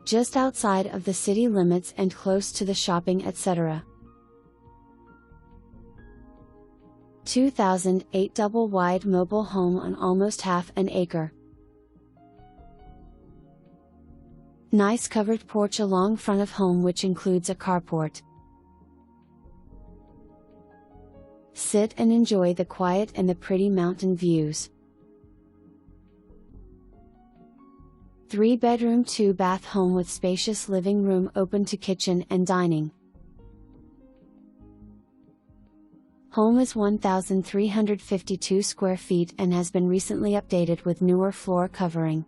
just outside of the city limits and close to the shopping etc. 2008 double-wide mobile home on almost half an acre. Nice covered porch along front of home which includes a carport. Sit and enjoy the quiet and the pretty mountain views. 3-bedroom 2-bath home with spacious living room open to kitchen and dining. Home is 1,352 square feet and has been recently updated with newer floor covering.